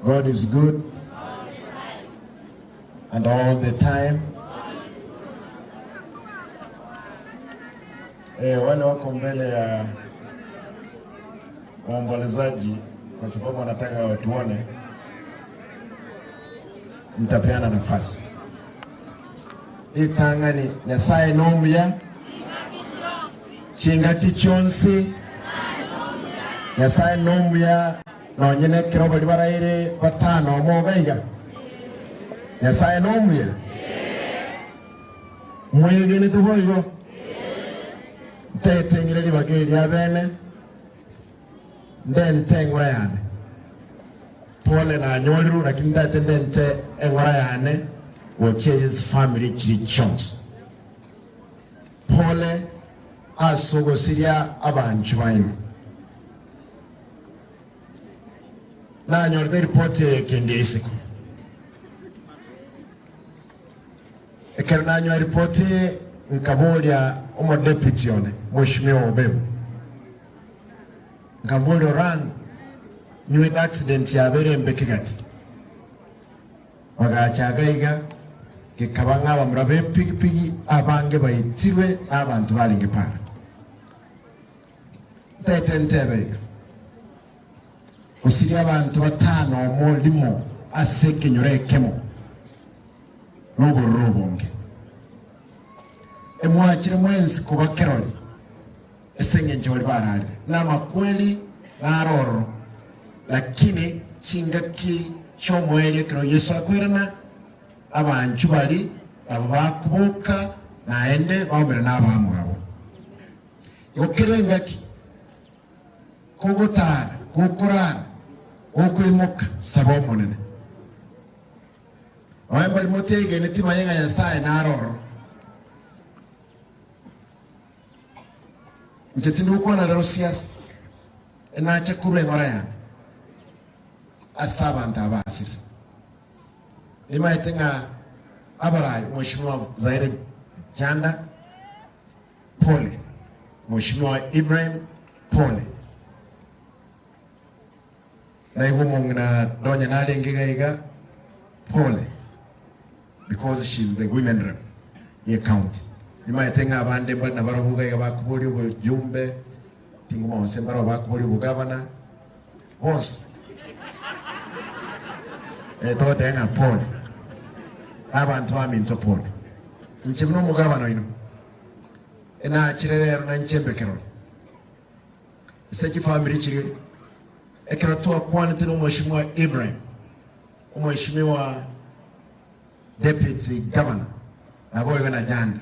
God is good and all the time. Wale wako mbele ya waombolezaji kwa sababu wanataka watuone, mtapeana nafasi. Itangani Nyasaye nomya chingati chonsi Nyasaye nomya nonyene kirobo libaraire batano mogaiga Nyasaye nomya mwegene tuhoigo tetengire libageri abene ndente ngora yane pole na nyoliru lakini ndate ndente ngora yane Wache's family chirichons pole asogo siria abanchu baino na nyorte report kende isiko ekerna nyo report nkabolia omo deputy one mheshimiwa Obebu nkambolio rang new accident ya bere mbekigati wagachagaiga kikabanga bamurabe pigi abange bayitirwe abantu balinge para tetentebe usiri abantu batano mo limo aseke nyorekemo n'uburubonge emwakire mwenzi kuba keroli esenge njoli barali na makweli na roro lakini chingaki chomwele kero Yesu akwirana abantu bali abo bakubuka naende bawumira n'abamu abo yokerengaki kugutara gukurana ukwimuka sabo munene wayamba limotege nitima yenga Nyasaye naroro njetindi ukwana lero siasa enacha kurwe ngora yana asaba ntabasiri lima yetenga abarai mheshimiwa Zaire Janda pole mheshimiwa Ibrahim pole na ihumo na donya nale ngigaiga pole because she's the women rep ye county lima yetenga abande mbali na barabuga bakubuli ubujumbe tinguma osembara bakubuli ubugavana bonse tote nga pole abantu baminto pole nchimno mugabano ino ena chirerero na nchembekero seki family chiri ekeratua kwani tino mheshimiwa Ibrahim mheshimiwa deputy governor na boyo na Janda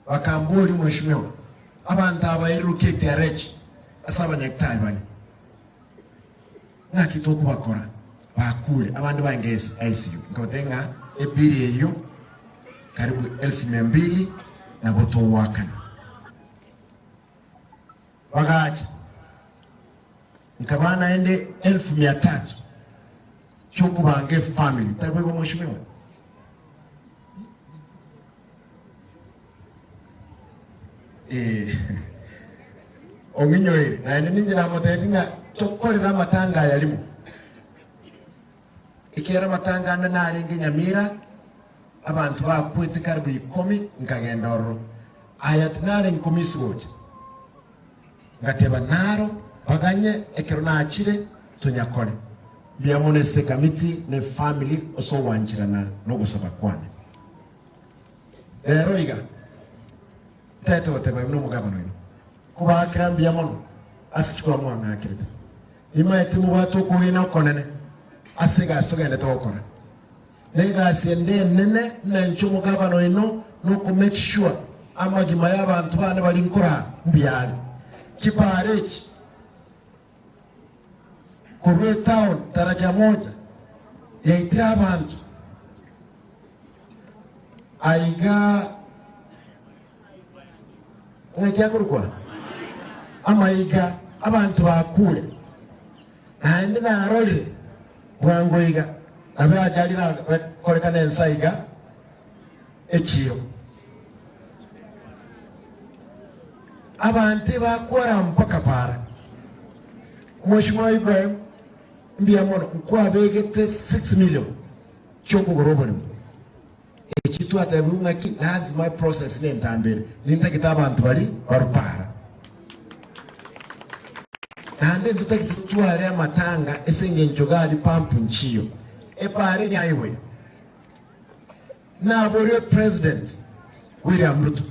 wakambuli mheshimiwa abantu abayirukete arechi asaba nyaktani bani na kitoko bakora bakule abantu bangezi ICU ngotenga ebiri eyo karibu 1200 na boto wakana wagacha nkabana ende 1300 chuku bange family tarwe ko mheshimiwa ominyoe na ende ninjira motenga tokolera matanga yalimu ikera matanga nalingi Nyamira abantu bakwete karibu 10 nkagenda oro ayatinale nkomisi goje ngateba naro baganye ekero naachire tunyakole byamone se committee ne family oso wanchirana no gusaba kwane eroiga teto tema no mugabano ino kuba krambia mono asichukua mwanga akirita ima etimu watu kuina konene asiga stogende tokora nega siende nene na nchumu gavano ino no ku make sure amagima y'abantu bane bali nkora mbyali kiparechi Korwe town taraja moja ya itira abantu aiga ngakyakurukwa amaiga abantu bakule naende na rolire bwangoiga nabe ajalira kolekana ensaiga echiyo abantu bakwara mpaka para mheshimiwa Ibrahim mbia mono kwa begete 6 million choko gorobole ekitu atabunga ki lazima process ne ntambere ninta kitaba antwali barupara ande tutakitwale amatanga esenge njogali pampu nchiyo epare ni highway na bore president William Ruto